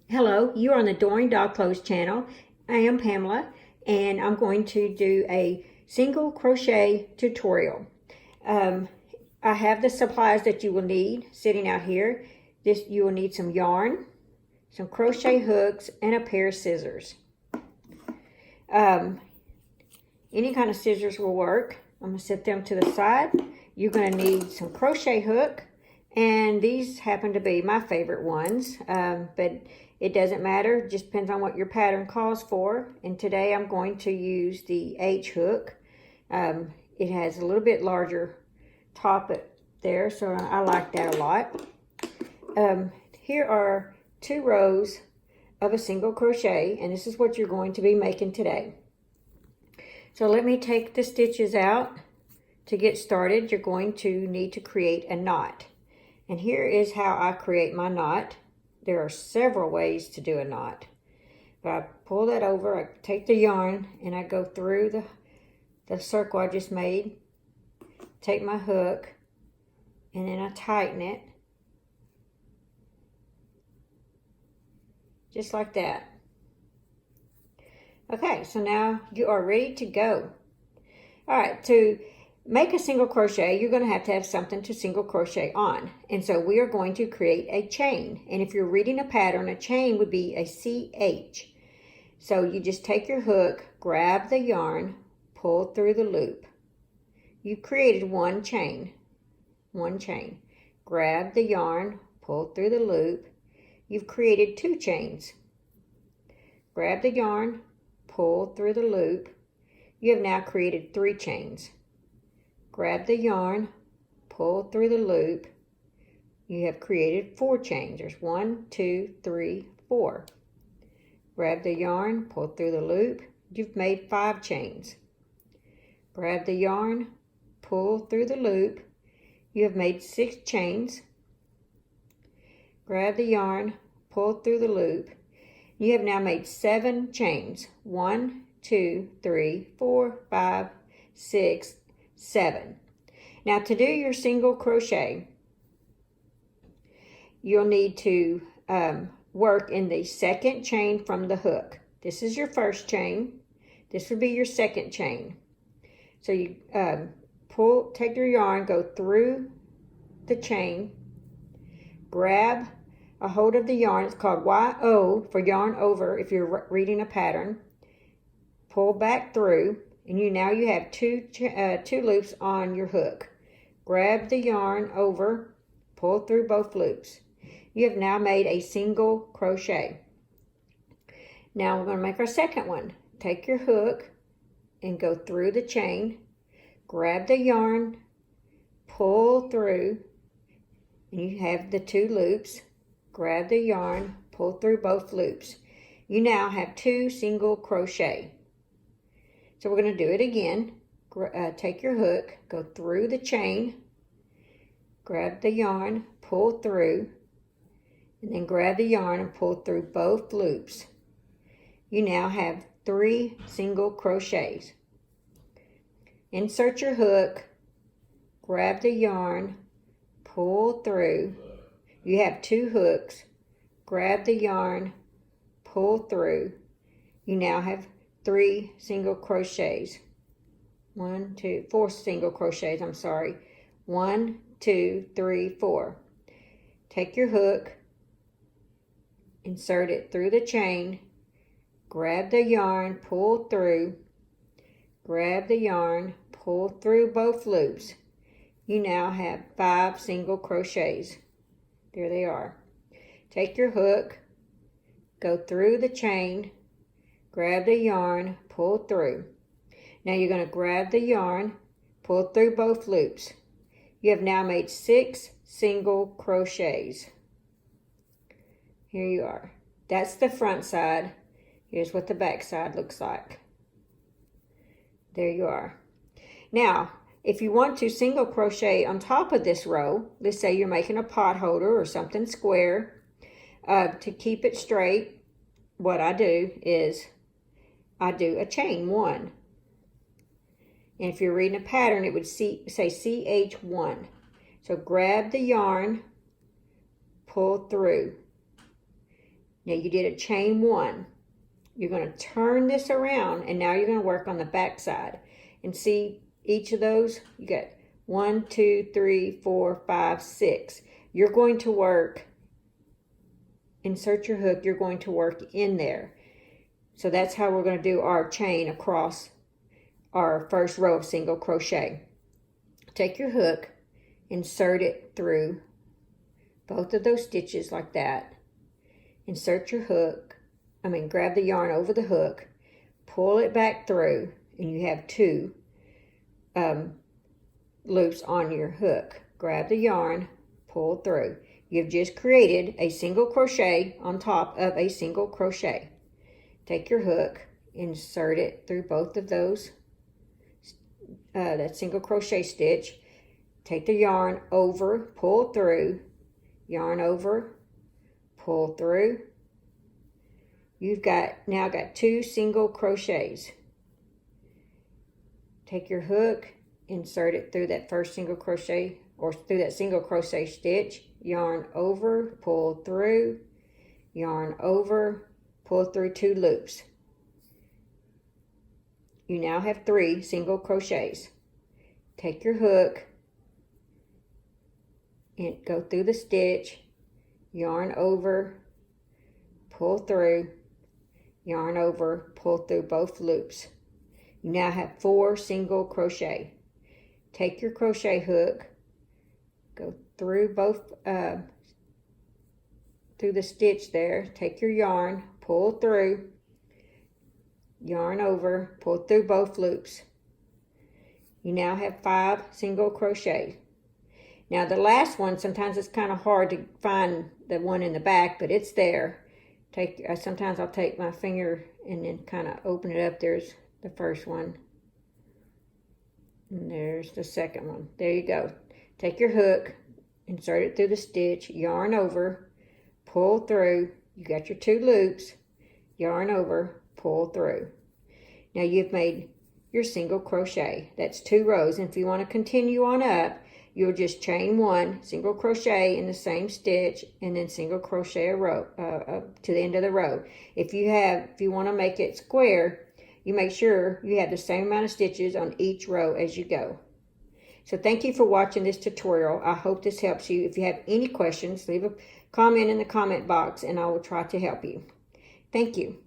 Hello, you are on the Doring Dog Clothes channel. I am Pamela, and I'm going to do a single crochet tutorial. I have the supplies that you will need sitting out here. You will need some yarn, some crochet hooks, and a pair of scissors. Any kind of scissors will work. I'm going to set them to the side. You're going to need some crochet hook, and these happen to be my favorite ones, but it doesn't matter. It just depends on what your pattern calls for. And today I'm going to use the H hook. It has a little bit larger top there, so I like that a lot. Here are 2 rows of a single crochet, and this is what you're going to be making today. So let me take the stitches out. To get started, you're going to need to create a knot. And here is how I create my knot. There are several ways to do a knot. But I pull that over, I take the yarn, and I go through the circle I just made. Take my hook, and then I tighten it. Just like that. Okay, so now you are ready to go. All right, to make a single crochet, you're going to have something to single crochet on. And so we are going to create a chain. And if you're reading a pattern, a chain would be a CH. So you just take your hook, grab the yarn, pull through the loop. You created one chain. Grab the yarn, pull through the loop. You've created 2 chains. Grab the yarn, pull through the loop. You have now created 3 chains. Grab the yarn, pull through the loop. You have created 4 chains. There's 1, 2, 3, 4. Grab the yarn, pull through the loop. You've made 5 chains. Grab the yarn, pull through the loop. You have made 6 chains. Grab the yarn, pull through the loop. You have now made 7 chains. 1, 2, 3, 4, 5, 6, 7. Now to do your single crochet, you'll need to work in the second chain from the hook. This is your first chain. This would be your second chain. So you take your yarn, go through the chain, grab a hold of the yarn. It's called YO for yarn over if you're reading a pattern. Pull back through, and now you have two loops on your hook. Grab the yarn over, pull through both loops. You have now made a single crochet. Now we're going to make our second one. Take your hook and go through the chain. Grab the yarn, pull through, and you have the 2 loops. Grab the yarn, pull through both loops. You now have 2 single crochet. So we're going to do it again. Take your hook, go through the chain, grab the yarn, pull through, and then grab the yarn and pull through both loops. You now have 3 single crochets. Insert your hook, grab the yarn, pull through. You have 2 hooks. Grab the yarn, pull through. You now have 3 single crochets. 4 single crochets, I'm sorry. 1, 2, 3, 4. Take your hook, insert it through the chain, grab the yarn, pull through, grab the yarn, pull through both loops. You now have 5 single crochets. There they are. Take your hook, go through the chain, grab the yarn, pull through. Now you're going to grab the yarn, pull through both loops. You have now made 6 single crochets. Here you are. That's the front side. Here's what the back side looks like. There you are. Now, if you want to single crochet on top of this row, let's say you're making a pot holder or something square, to keep it straight, what I do is I do a chain 1. And if you're reading a pattern, it would say CH1. So grab the yarn, pull through. Now you did a chain 1. You're going to turn this around, and now you're going to work on the back side. And see each of those? You got 1, 2, 3, 4, 5, 6. You're going to work, insert your hook, you're going to work in there. So that's how we're going to do our chain across our first row of single crochet. Take your hook, insert it through both of those stitches like that. Insert your hook, grab the yarn over the hook, pull it back through, and you have 2 loops on your hook. Grab the yarn, pull through. You've just created a single crochet on top of a single crochet. Take your hook, insert it through both of those, that single crochet stitch. Take the yarn over, pull through, yarn over, pull through. You've now got 2 single crochets. Take your hook, insert it through that first single crochet or through that single crochet stitch, yarn over, pull through, yarn over, pull through 2 loops. You now have 3 single crochets. Take your hook and go through the stitch, yarn over, pull through, yarn over, pull through both loops. You now have 4 single crochet. Take your crochet hook, go through both, through the stitch there, take your yarn, pull through, yarn over, pull through both loops. You now have 5 single crochet. Now the last one, sometimes it's kind of hard to find the one in the back, but it's there. Sometimes I'll take my finger and then kind of open it up. There's the first one. And there's the second one. There you go. Take your hook, insert it through the stitch, yarn over, pull through. You got your 2 loops, yarn over, pull through. Now you've made your single crochet. That's 2 rows. And if you want to continue on up, you'll just chain 1, single crochet in the same stitch, and then single crochet a row to the end of the row. If you want to make it square, you make sure you have the same amount of stitches on each row as you go. So thank you for watching this tutorial. I hope this helps you. If you have any questions, leave a comment in the comment box and I will try to help you. Thank you.